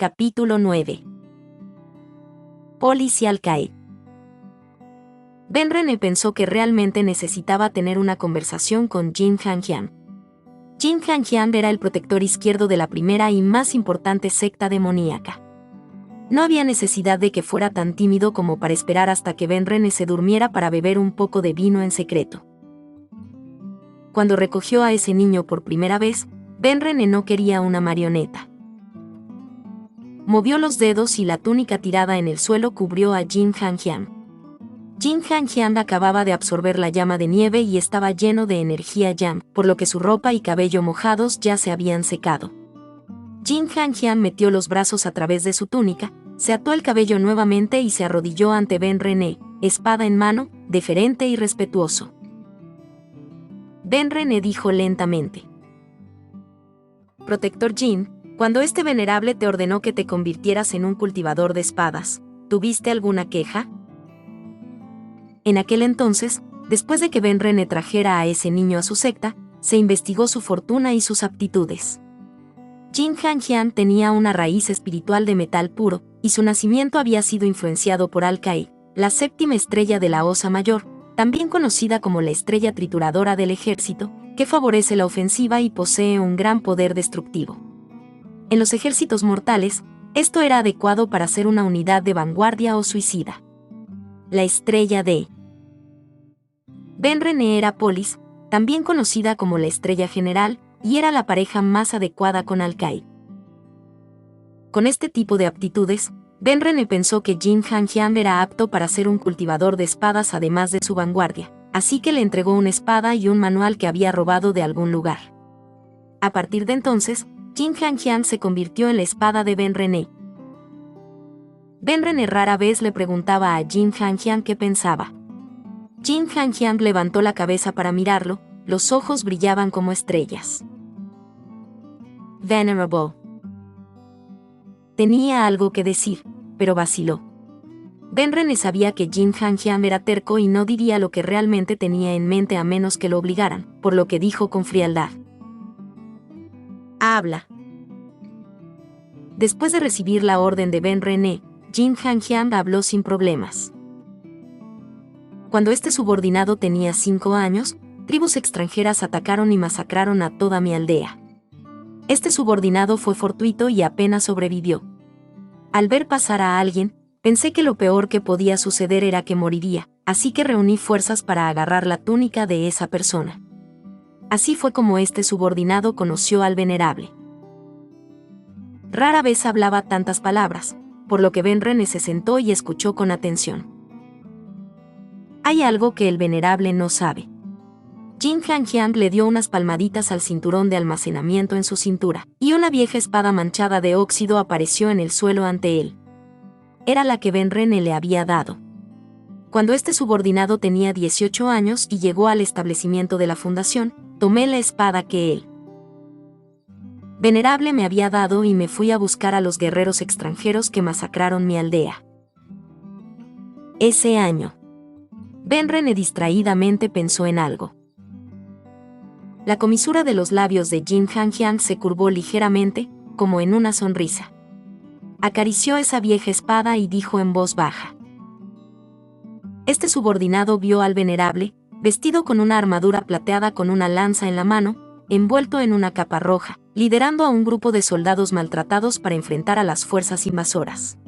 Capítulo 9. Polis y Al-Qaeda. Ben René pensó que realmente necesitaba tener una conversación con Jin Han-Hyang. Jin Han-Hyang era el protector izquierdo de la primera y más importante secta demoníaca. No había necesidad de que fuera tan tímido como para esperar hasta que Ben René se durmiera para beber un poco de vino en secreto. Cuando recogió a ese niño por primera vez, Ben René no quería una marioneta. Movió los dedos y la túnica tirada en el suelo cubrió a Jin Han-Hyang. Jin Han-Hyang acababa de absorber la llama de nieve y estaba lleno de energía yang, por lo que su ropa y cabello mojados ya se habían secado. Jin Han-Hyang metió los brazos a través de su túnica, se ató el cabello nuevamente y se arrodilló ante Ben René, espada en mano, deferente y respetuoso. Ben René dijo lentamente: Protector Jin, cuando este venerable te ordenó que te convirtieras en un cultivador de espadas, ¿tuviste alguna queja? En aquel entonces, después de que Ben René trajera a ese niño a su secta, se investigó su fortuna y sus aptitudes. Jin Han-Hyang tenía una raíz espiritual de metal puro, y su nacimiento había sido influenciado por Al-Qaeda, la séptima estrella de la Osa Mayor, también conocida como la estrella trituradora del ejército, que favorece la ofensiva y posee un gran poder destructivo. En los ejércitos mortales, esto era adecuado para ser una unidad de vanguardia o suicida. La estrella de Ben René era Polis, también conocida como la estrella general, y era la pareja más adecuada con Al-Qaeda. Con este tipo de aptitudes, Ben René pensó que Jin Han-Hyang era apto para ser un cultivador de espadas además de su vanguardia, así que le entregó una espada y un manual que había robado de algún lugar. A partir de entonces, Jin Han-Hyang se convirtió en la espada de Ben René. Ben René rara vez le preguntaba a Jin Han-Hyang qué pensaba. Jin Han-Hyang levantó la cabeza para mirarlo, los ojos brillaban como estrellas. Venerable. Tenía algo que decir, pero vaciló. Ben René sabía que Jin Han-Hyang era terco y no diría lo que realmente tenía en mente a menos que lo obligaran, por lo que dijo con frialdad: Habla. Después de recibir la orden de Ben René, Jin Han-Hyang habló sin problemas. Cuando este subordinado tenía 5 años, tribus extranjeras atacaron y masacraron a toda mi aldea. Este subordinado fue fortuito y apenas sobrevivió. Al ver pasar a alguien, pensé que lo peor que podía suceder era que moriría, así que reuní fuerzas para agarrar la túnica de esa persona. Así fue como este subordinado conoció al venerable. Rara vez hablaba tantas palabras, por lo que Ben René se sentó y escuchó con atención. Hay algo que el venerable no sabe. Jin Han-Hyang le dio unas palmaditas al cinturón de almacenamiento en su cintura, y una vieja espada manchada de óxido apareció en el suelo ante él. Era la que Ben René le había dado. Cuando este subordinado tenía 18 años y llegó al establecimiento de la fundación, tomé la espada que él, venerable, me había dado y me fui a buscar a los guerreros extranjeros que masacraron mi aldea. Ese año. Ben René distraídamente pensó en algo. La comisura de los labios de Jin Han-Hyang se curvó ligeramente, como en una sonrisa. Acarició esa vieja espada y dijo en voz baja. Este subordinado vio al venerable, vestido con una armadura plateada con una lanza en la mano, envuelto en una capa roja, liderando a un grupo de soldados maltratados para enfrentar a las fuerzas invasoras.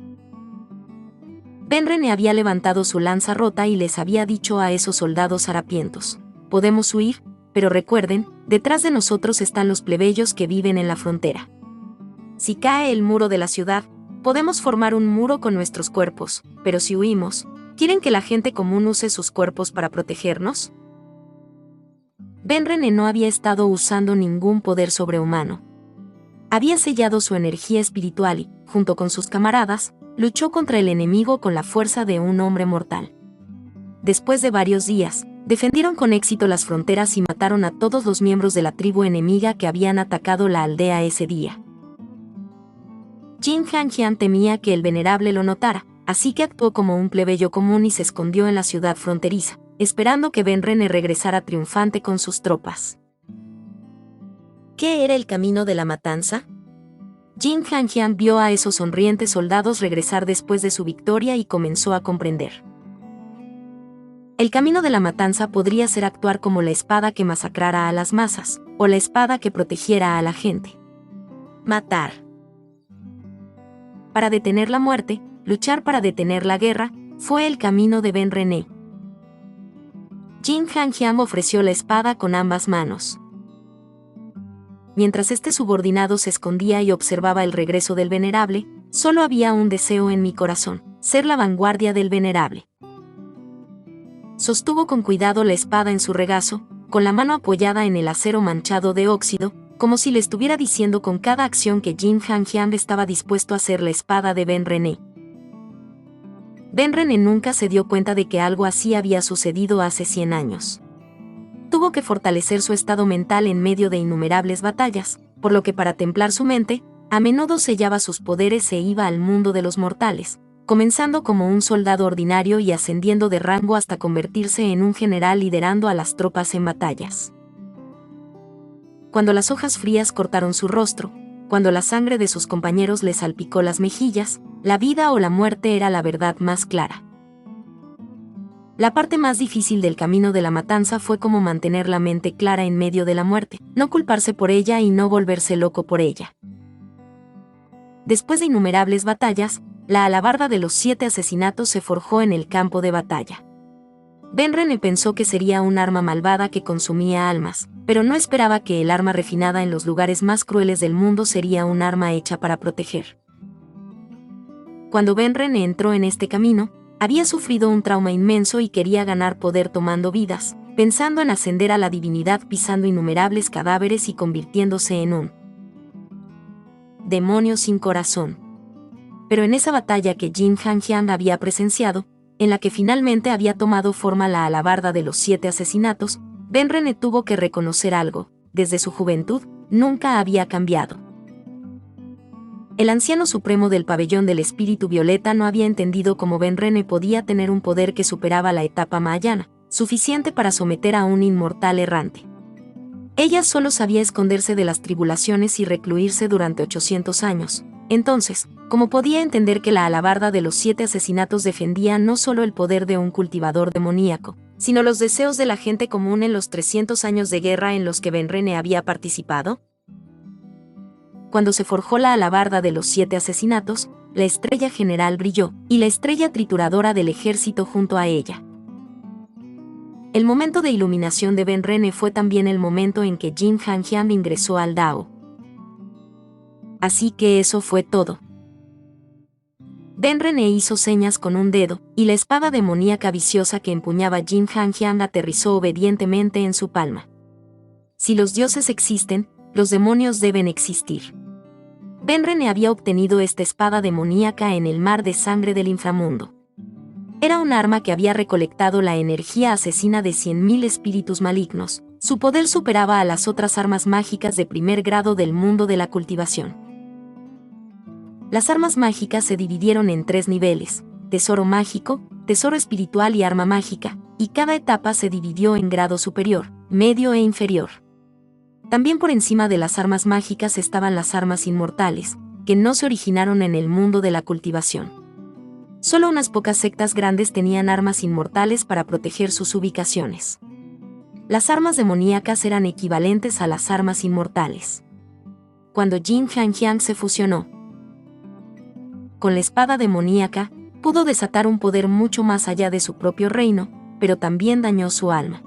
Ben René había levantado su lanza rota y les había dicho a esos soldados harapientos: podemos huir, pero recuerden, detrás de nosotros están los plebeyos que viven en la frontera. Si cae el muro de la ciudad, podemos formar un muro con nuestros cuerpos, pero si huimos, ¿quieren que la gente común use sus cuerpos para protegernos? Ben René no había estado usando ningún poder sobrehumano. Había sellado su energía espiritual y, junto con sus camaradas, luchó contra el enemigo con la fuerza de un hombre mortal. Después de varios días, defendieron con éxito las fronteras y mataron a todos los miembros de la tribu enemiga que habían atacado la aldea ese día. Jin Han-Hyang temía que el venerable lo notara, así que actuó como un plebeyo común y se escondió en la ciudad fronteriza, esperando que Ben René regresara triunfante con sus tropas. ¿Qué era el camino de la matanza? Jin Hanjian vio a esos sonrientes soldados regresar después de su victoria y comenzó a comprender. El camino de la matanza podría ser actuar como la espada que masacrara a las masas, o la espada que protegiera a la gente. Matar. Para detener la muerte, luchar para detener la guerra, fue el camino de Ben René. Jin Hanjian ofreció la espada con ambas manos. Mientras este subordinado se escondía y observaba el regreso del venerable, solo había un deseo en mi corazón: ser la vanguardia del venerable. Sostuvo con cuidado la espada en su regazo, con la mano apoyada en el acero manchado de óxido, como si le estuviera diciendo con cada acción que Jin Hanjian estaba dispuesto a ser la espada de Ben René. Ben René nunca se dio cuenta de que algo así había sucedido hace 100 años. Tuvo que fortalecer su estado mental en medio de innumerables batallas, por lo que para templar su mente, a menudo sellaba sus poderes e iba al mundo de los mortales, comenzando como un soldado ordinario y ascendiendo de rango hasta convertirse en un general liderando a las tropas en batallas. Cuando las hojas frías cortaron su rostro, cuando la sangre de sus compañeros le salpicó las mejillas, la vida o la muerte era la verdad más clara. La parte más difícil del camino de la matanza fue cómo mantener la mente clara en medio de la muerte, no culparse por ella y no volverse loco por ella. Después de innumerables batallas, la alabarda de los 7 asesinatos se forjó en el campo de batalla. Ben René pensó que sería un arma malvada que consumía almas, pero no esperaba que el arma refinada en los lugares más crueles del mundo sería un arma hecha para proteger. Cuando Ben René entró en este camino, había sufrido un trauma inmenso y quería ganar poder tomando vidas, pensando en ascender a la divinidad pisando innumerables cadáveres y convirtiéndose en un demonio sin corazón. Pero en esa batalla que Jin Hanjian había presenciado, en la que finalmente había tomado forma la alabarda de los 7 asesinatos, Ben René tuvo que reconocer algo: desde su juventud, nunca había cambiado. El anciano supremo del pabellón del espíritu violeta no había entendido cómo Ben René podía tener un poder que superaba la etapa mahayana, suficiente para someter a un inmortal errante. Ella solo sabía esconderse de las tribulaciones y recluirse durante 800 años. Entonces, ¿cómo podía entender que la alabarda de los 7 asesinatos defendía no solo el poder de un cultivador demoníaco, sino los deseos de la gente común en los 300 años de guerra en los que Ben René había participado? Cuando se forjó la alabarda de los 7 asesinatos, la estrella general brilló, y la estrella trituradora del ejército junto a ella. El momento de iluminación de Ben René fue también el momento en que Jin Hanjian ingresó al Dao. Así que eso fue todo. Ben René hizo señas con un dedo, y la espada demoníaca viciosa que empuñaba Jin Hanjian aterrizó obedientemente en su palma. Si los dioses existen, los demonios deben existir. Ben René había obtenido esta espada demoníaca en el mar de sangre del inframundo. Era un arma que había recolectado la energía asesina de 100.000 espíritus malignos. Su poder superaba a las otras armas mágicas de primer grado del mundo de la cultivación. Las armas mágicas se dividieron en 3 niveles: tesoro mágico, tesoro espiritual y arma mágica, y cada etapa se dividió en grado superior, medio e inferior. También por encima de las armas mágicas estaban las armas inmortales, que no se originaron en el mundo de la cultivación. Solo unas pocas sectas grandes tenían armas inmortales para proteger sus ubicaciones. Las armas demoníacas eran equivalentes a las armas inmortales. Cuando Jin Hanjian se fusionó con la espada demoníaca, pudo desatar un poder mucho más allá de su propio reino, pero también dañó su alma.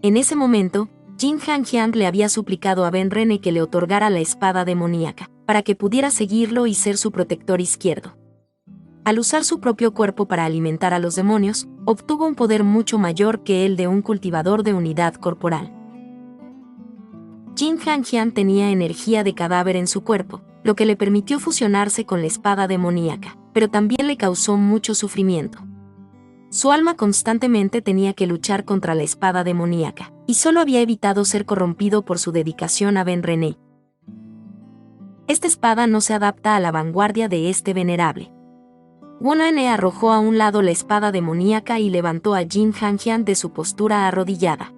En ese momento, Jin Hanjian le había suplicado a Ben René que le otorgara la espada demoníaca, para que pudiera seguirlo y ser su protector izquierdo. Al usar su propio cuerpo para alimentar a los demonios, obtuvo un poder mucho mayor que el de un cultivador de unidad corporal. Jin Hanjian tenía energía de cadáver en su cuerpo, lo que le permitió fusionarse con la espada demoníaca, pero también le causó mucho sufrimiento. Su alma constantemente tenía que luchar contra la espada demoníaca, y solo había evitado ser corrompido por su dedicación a Ben René. Esta espada no se adapta a la vanguardia de este venerable. Wonane arrojó a un lado la espada demoníaca y levantó a Jin Hanjian de su postura arrodillada.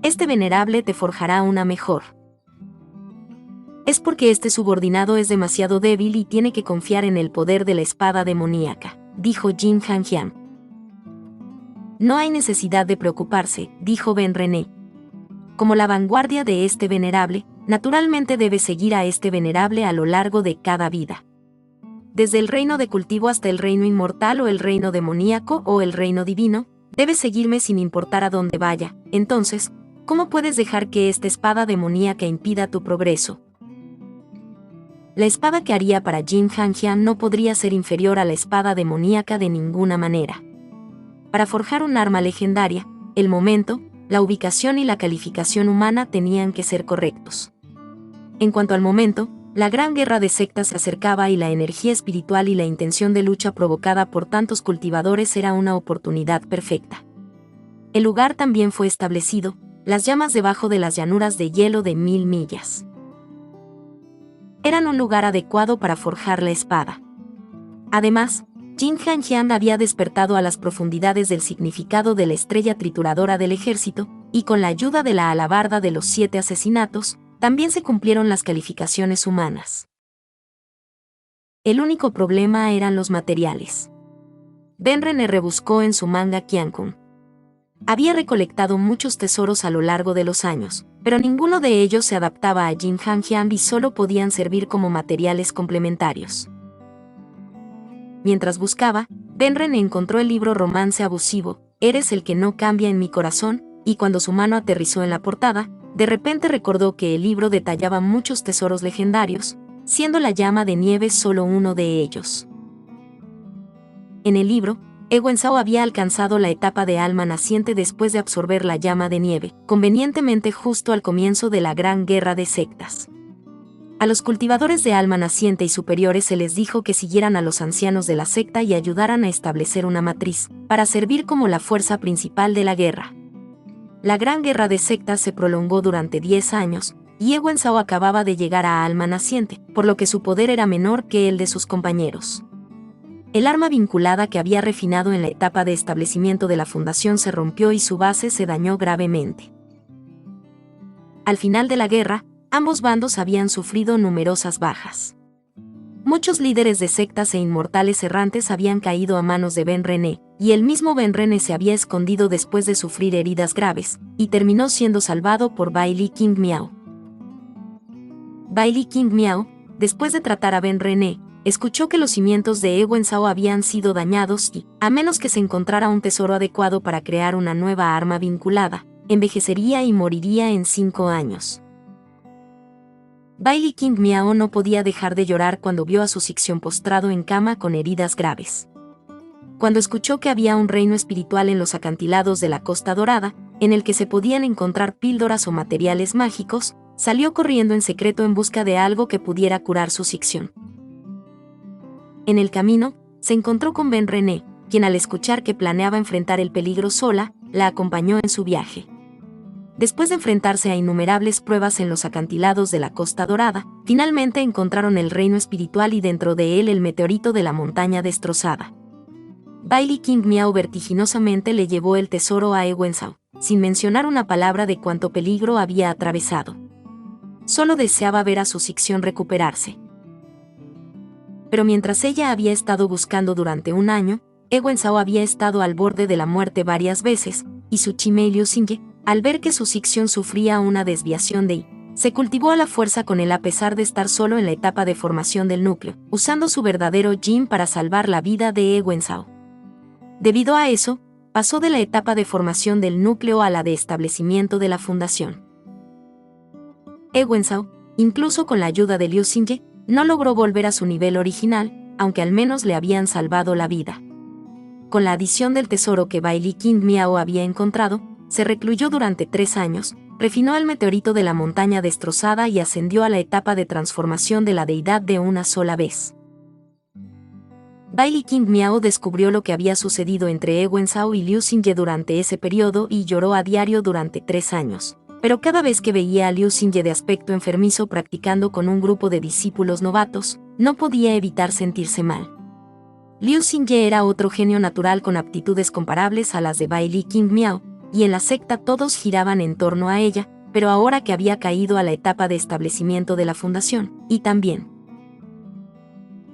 Este venerable te forjará una mejor Es porque este subordinado es demasiado débil y tiene que confiar en el poder de la espada demoníaca, dijo Jin Han-hyang. No hay necesidad de preocuparse, dijo Ben René. Como la vanguardia de este venerable, naturalmente debe seguir a este venerable a lo largo de cada vida. Desde el reino de cultivo hasta el reino inmortal o el reino demoníaco o el reino divino, debes seguirme sin importar a dónde vaya. Entonces, ¿cómo puedes dejar que esta espada demoníaca impida tu progreso? La espada que haría para Jin Han-hyang no podría ser inferior a la espada demoníaca de ninguna manera. Para forjar un arma legendaria, el momento, la ubicación y la calificación humana tenían que ser correctos. En cuanto al momento, la gran guerra de sectas se acercaba y la energía espiritual y la intención de lucha provocada por tantos cultivadores era una oportunidad perfecta. El lugar también fue establecido, las llamas debajo de las llanuras de hielo de 1000 millas. Eran un lugar adecuado para forjar la espada. Además, Jin Han-hyang había despertado a las profundidades del significado de la estrella trituradora del ejército, y con la ayuda de la alabarda de los 7 asesinatos, también se cumplieron las calificaciones humanas. El único problema eran los materiales. Ben René rebuscó en su manga Qiankun. Había recolectado muchos tesoros a lo largo de los años, pero ninguno de ellos se adaptaba a Jin Han-hyang y solo podían servir como materiales complementarios. Mientras buscaba, Ben René encontró el libro Romance abusivo, Eres el que no cambia en mi corazón, y cuando su mano aterrizó en la portada, de repente recordó que el libro detallaba muchos tesoros legendarios, siendo la llama de nieve solo uno de ellos. En el libro, Ewen Zhao había alcanzado la etapa de alma naciente después de absorber la llama de nieve, convenientemente justo al comienzo de la gran guerra de sectas. A los cultivadores de alma naciente y superiores se les dijo que siguieran a los ancianos de la secta y ayudaran a establecer una matriz, para servir como la fuerza principal de la guerra. La gran guerra de sectas se prolongó durante 10 años, y Ewen Zhao acababa de llegar a alma naciente, por lo que su poder era menor que el de sus compañeros. El arma vinculada que había refinado en la etapa de establecimiento de la fundación se rompió y su base se dañó gravemente. Al final de la guerra, ambos bandos habían sufrido numerosas bajas. Muchos líderes de sectas e inmortales errantes habían caído a manos de Ben René, y el mismo Ben René se había escondido después de sufrir heridas graves, y terminó siendo salvado por Bai Li King Miao. Bai Li King Miao, después de tratar a Ben René, escuchó que los cimientos de Ewen Zhao habían sido dañados y, a menos que se encontrara un tesoro adecuado para crear una nueva arma vinculada, envejecería y moriría en 5 años. Bai Li King Miao no podía dejar de llorar cuando vio a su Sixion postrado en cama con heridas graves. Cuando escuchó que había un reino espiritual en los acantilados de la Costa Dorada, en el que se podían encontrar píldoras o materiales mágicos, salió corriendo en secreto en busca de algo que pudiera curar su Sixion. En el camino, se encontró con Ben René, quien al escuchar que planeaba enfrentar el peligro sola, la acompañó en su viaje. Después de enfrentarse a innumerables pruebas en los acantilados de la Costa Dorada, finalmente encontraron el reino espiritual y dentro de él el meteorito de la montaña destrozada. Bai Li King Miao vertiginosamente le llevó el tesoro a Ewen Zhao, sin mencionar una palabra de cuánto peligro había atravesado. Solo deseaba ver a su Sixion recuperarse. Pero mientras ella había estado buscando durante un año, Ewen Zhao había estado al borde de la muerte varias veces, y su Chimei Liu Xingye, al ver que su Sixion sufría una desviación de Yi, se cultivó a la fuerza con él a pesar de estar solo en la etapa de formación del núcleo, usando su verdadero Jin para salvar la vida de Ewen Zhao. Debido a eso, pasó de la etapa de formación del núcleo a la de establecimiento de la fundación. Ewen Zhao, incluso con la ayuda de Liu Xingye, no logró volver a su nivel original, aunque al menos le habían salvado la vida. Con la adición del tesoro que Bai Li King Miao había encontrado, se recluyó durante 3 años, refinó el meteorito de la montaña destrozada y ascendió a la etapa de transformación de la deidad de una sola vez. Bai Li King Miao descubrió lo que había sucedido entre Ewen Zhao y Liu Xingye durante ese periodo y lloró a diario durante 3 años. Pero cada vez que veía a Liu Xingye de aspecto enfermizo practicando con un grupo de discípulos novatos, no podía evitar sentirse mal. Liu Xingye era otro genio natural con aptitudes comparables a las de Bai Li King Miao, y en la secta todos giraban en torno a ella, pero ahora que había caído a la etapa de establecimiento de la fundación, y también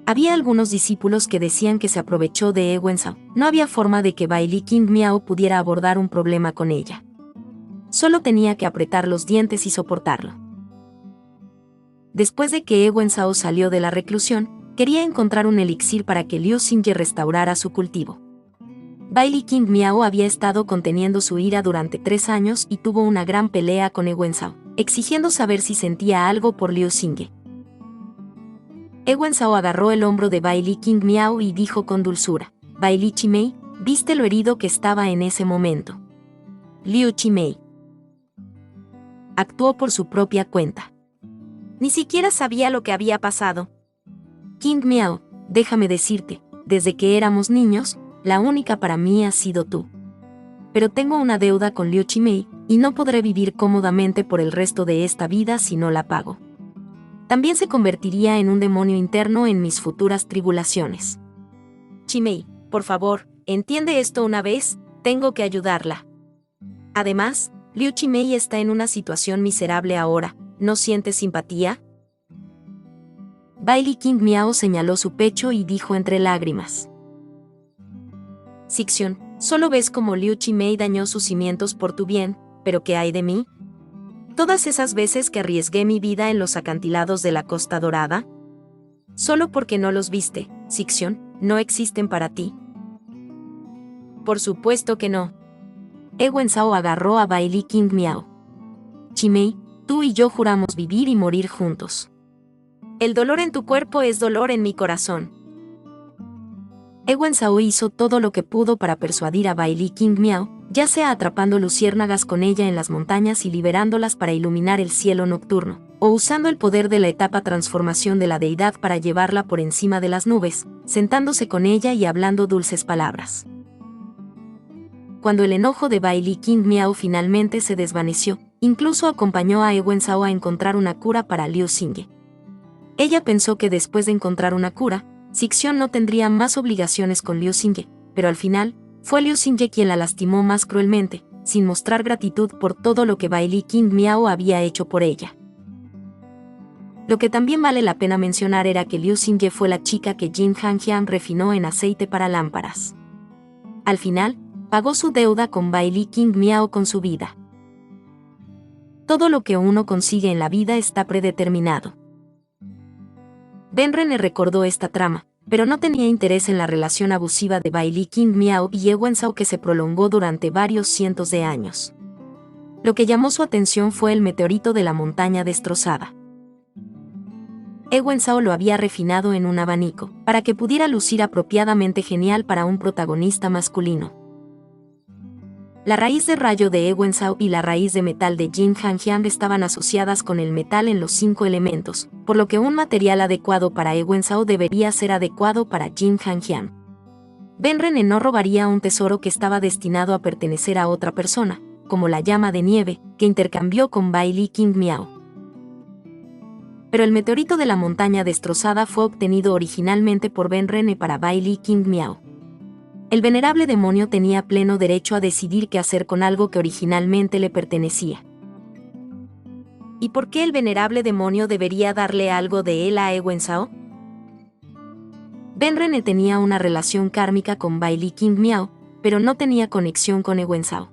había algunos discípulos que decían que se aprovechó de Ewen Sao. No había forma de que Bai Li King Miao pudiera abordar un problema con ella. Solo tenía que apretar los dientes y soportarlo. Después de que Ewen Sao salió de la reclusión, quería encontrar un elixir para que Liu Xingye restaurara su cultivo. Bai Li King Miao había estado conteniendo su ira durante 3 años y tuvo una gran pelea con Ewen Sao, exigiendo saber si sentía algo por Liu Xingye. Ewen Sao agarró el hombro de Bai Li King Miao y dijo con dulzura: Bai Li Chimei, ¿viste lo herido que estaba en ese momento? Liu Chimei actuó por su propia cuenta. Ni siquiera sabía lo que había pasado. King Miao, déjame decirte, desde que éramos niños, la única para mí has sido tú. Pero tengo una deuda con Liu Chimei, y no podré vivir cómodamente por el resto de esta vida si no la pago. También se convertiría en un demonio interno en mis futuras tribulaciones. Chimei, por favor, entiende esto una vez, tengo que ayudarla. Además, Liu Chimei está en una situación miserable ahora, ¿no sientes simpatía? Bai Li King Miao señaló su pecho y dijo entre lágrimas: Sixion, solo ves cómo Liu Chimei dañó sus cimientos por tu bien, pero ¿qué hay de mí? Todas esas veces que arriesgué mi vida en los acantilados de la Costa Dorada, solo porque no los viste, Sixion, ¿no existen para ti? Por supuesto que no. Ewen Sao agarró a Bai Li King Miao. Chimei, tú y yo juramos vivir y morir juntos. El dolor en tu cuerpo es dolor en mi corazón. Ewen Sao hizo todo lo que pudo para persuadir a Bai Li King Miao, ya sea atrapando luciérnagas con ella en las montañas y liberándolas para iluminar el cielo nocturno, o usando el poder de la etapa transformación de la deidad para llevarla por encima de las nubes, sentándose con ella y hablando dulces palabras. Cuando el enojo de Bai Li King Miao finalmente se desvaneció, incluso acompañó a Ewen Sao a encontrar una cura para Liu Xingye. Ella pensó que después de encontrar una cura, Sixion no tendría más obligaciones con Liu Xingye, pero al final, fue Liu Xingye quien la lastimó más cruelmente, sin mostrar gratitud por todo lo que Bai Li King Miao había hecho por ella. Lo que también vale la pena mencionar era que Liu Xingye fue la chica que Jin Hanjian refinó en aceite para lámparas. Al final, pagó su deuda con Bai Li King Miao con su vida. Todo lo que uno consigue en la vida está predeterminado. Ben Rene recordó esta trama, pero no tenía interés en la relación abusiva de Bai Li King Miao y Ewen Sao que se prolongó durante varios cientos de años. Lo que llamó su atención fue el meteorito de la montaña destrozada. Ewen Sao lo había refinado en un abanico, para que pudiera lucir apropiadamente genial para un protagonista masculino. La raíz de rayo de Ewen Sao y la raíz de metal de Jin Hanjiang estaban asociadas con el metal en los 5 elementos, por lo que un material adecuado para Ewen Sao debería ser adecuado para Jin Hanjiang. Ben Rene no robaría un tesoro que estaba destinado a pertenecer a otra persona, como la llama de nieve, que intercambió con Bai Li King Miao. Pero el meteorito de la montaña destrozada fue obtenido originalmente por Ben Rene para Bai Li King Miao. El venerable demonio tenía pleno derecho a decidir qué hacer con algo que originalmente le pertenecía. ¿Y por qué el venerable demonio debería darle algo de él a Ewen Sao? Ben Rene tenía una relación kármica con Bai Li King Miao, pero no tenía conexión con Ewen Sao.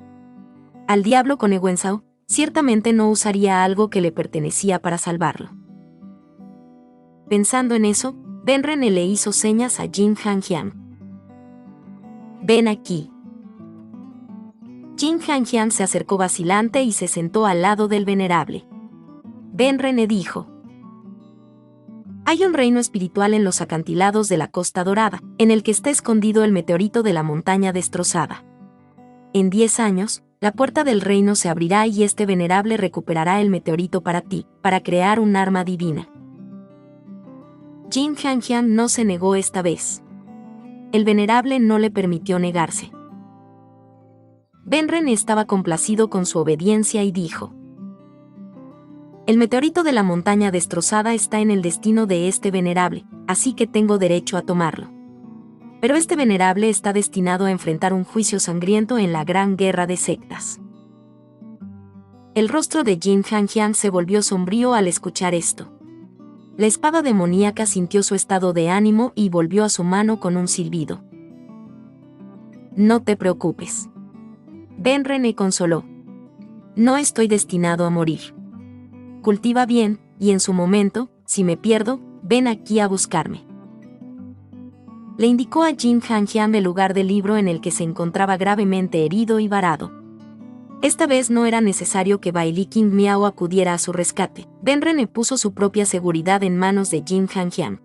Al diablo con Ewen Sao, ciertamente no usaría algo que le pertenecía para salvarlo. Pensando en eso, Ben Rene le hizo señas a Jin Hanjiang. Ven aquí. Jin Hanjiang se acercó vacilante y se sentó al lado del venerable. Ben Rene dijo: Hay un reino espiritual en los acantilados de la Costa Dorada, en el que está escondido el meteorito de la montaña destrozada. En 10 años, la puerta del reino se abrirá y este venerable recuperará el meteorito para ti, para crear un arma divina. Jin Hanjiang no se negó esta vez. El venerable no le permitió negarse. Ben Rene estaba complacido con su obediencia y dijo: El meteorito de la montaña destrozada está en el destino de este venerable, así que tengo derecho a tomarlo. Pero este venerable está destinado a enfrentar un juicio sangriento en la gran guerra de sectas. El rostro de Jin Hanjiang se volvió sombrío al escuchar esto. La espada demoníaca sintió su estado de ánimo y volvió a su mano con un silbido. No te preocupes. Benren consoló. No estoy destinado a morir. Cultiva bien, y en su momento, si me pierdo, ven aquí a buscarme. Le indicó a Jin Hanjiang el lugar del libro en el que se encontraba gravemente herido y varado. Esta vez no era necesario que Bai Li King Miao acudiera a su rescate. Benren puso su propia seguridad en manos de Jin Hanjiang.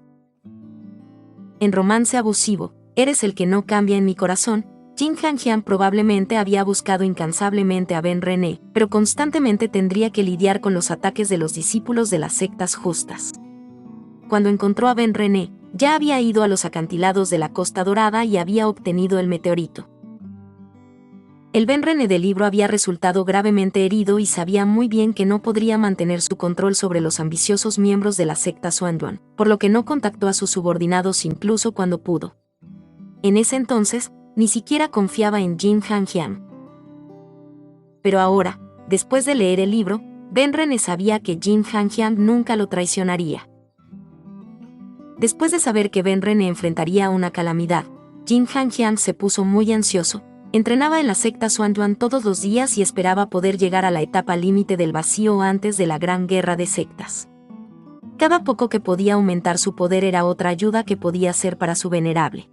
En Romance Abusivo, Eres el que no cambia en mi corazón, Jin Hanjiang probablemente había buscado incansablemente a Benren, pero constantemente tendría que lidiar con los ataques de los discípulos de las sectas justas. Cuando encontró a Benren, ya había ido a los acantilados de la Costa Dorada y había obtenido el meteorito. El Benren del libro había resultado gravemente herido y sabía muy bien que no podría mantener su control sobre los ambiciosos miembros de la secta Xuanyuan, por lo que no contactó a sus subordinados incluso cuando pudo. En ese entonces, ni siquiera confiaba en Jin Hanjiang. Pero ahora, después de leer el libro, Benren sabía que Jin Hanjiang nunca lo traicionaría. Después de saber que Benren enfrentaría una calamidad, Jin Hanjiang se puso muy ansioso. Entrenaba en la secta Xuanyuan todos los días y esperaba poder llegar a la etapa límite del vacío antes de la gran guerra de sectas. Cada poco que podía aumentar su poder era otra ayuda que podía ser para su venerable.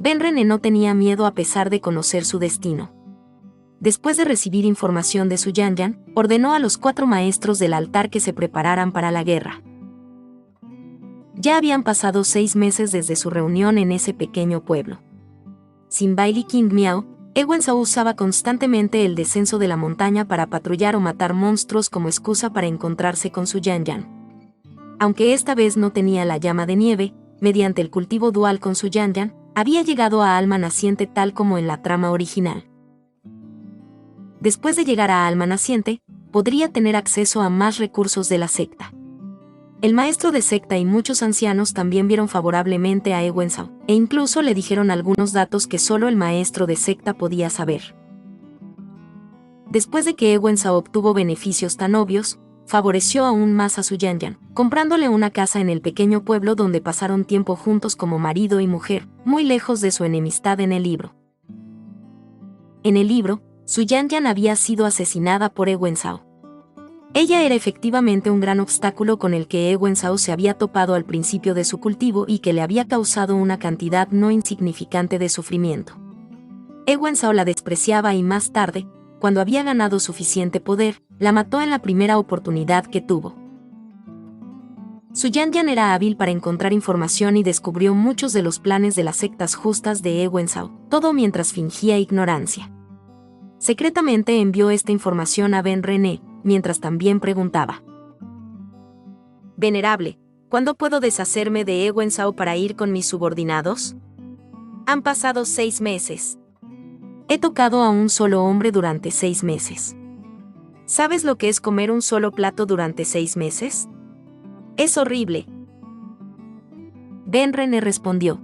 Benren no tenía miedo a pesar de conocer su destino. Después de recibir información de Su Yanyan, ordenó a los 4 maestros del altar que se prepararan para la guerra. Ya habían pasado 6 meses desde su reunión en ese pequeño pueblo. Sin Bai Li King Miao, Ewen Sao usaba constantemente el descenso de la montaña para patrullar o matar monstruos como excusa para encontrarse con Su Yanyan. Aunque esta vez no tenía la llama de nieve, mediante el cultivo dual con Su Yanyan, había llegado a Alma Naciente tal como en la trama original. Después de llegar a Alma Naciente, podría tener acceso a más recursos de la secta. El maestro de secta y muchos ancianos también vieron favorablemente a Ewen Sao, e incluso le dijeron algunos datos que solo el maestro de secta podía saber. Después de que Ewen Sao obtuvo beneficios tan obvios, favoreció aún más a Su Yanyan, comprándole una casa en el pequeño pueblo donde pasaron tiempo juntos como marido y mujer, muy lejos de su enemistad en el libro. En el libro, Su Yanyan había sido asesinada por Ewen Sao. Ella era efectivamente un gran obstáculo con el que Ewen Sao se había topado al principio de su cultivo y que le había causado una cantidad no insignificante de sufrimiento. Ewen Sao la despreciaba y más tarde, cuando había ganado suficiente poder, la mató en la primera oportunidad que tuvo. Su Yanyan era hábil para encontrar información y descubrió muchos de los planes de las sectas justas de Ewen Sao, todo mientras fingía ignorancia. Secretamente envió esta información a Benren, mientras también preguntaba: Venerable, ¿cuándo puedo deshacerme de Ewen Sao para ir con mis subordinados? Han pasado 6 meses. He tocado a un solo hombre durante 6 meses. ¿Sabes lo que es comer un solo plato durante 6 meses? Es horrible. Benren respondió: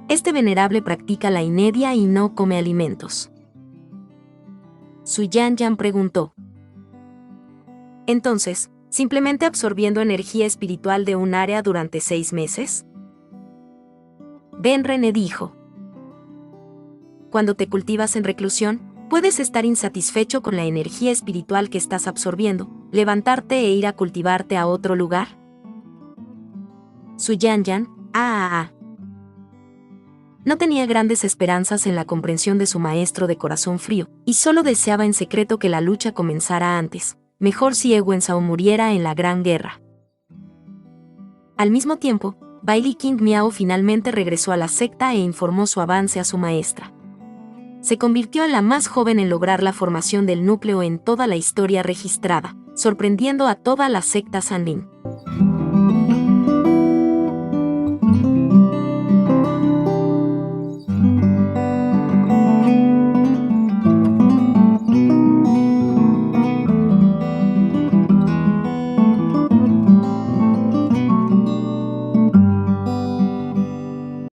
Este venerable practica la inedia y no come alimentos. Su Yanyan preguntó: Entonces, ¿simplemente absorbiendo energía espiritual de un área durante 6 meses? Benren dijo: Cuando te cultivas en reclusión, puedes estar insatisfecho con la energía espiritual que estás absorbiendo, levantarte e ir a cultivarte a otro lugar. Su Yanyan, no tenía grandes esperanzas en la comprensión de su maestro de corazón frío, y solo deseaba en secreto que la lucha comenzara antes, mejor si Ewen Sao muriera en la Gran Guerra. Al mismo tiempo, Bai Li King Miao finalmente regresó a la secta e informó su avance a su maestra. Se convirtió en la más joven en lograr la formación del núcleo en toda la historia registrada, sorprendiendo a toda la secta Sanlin.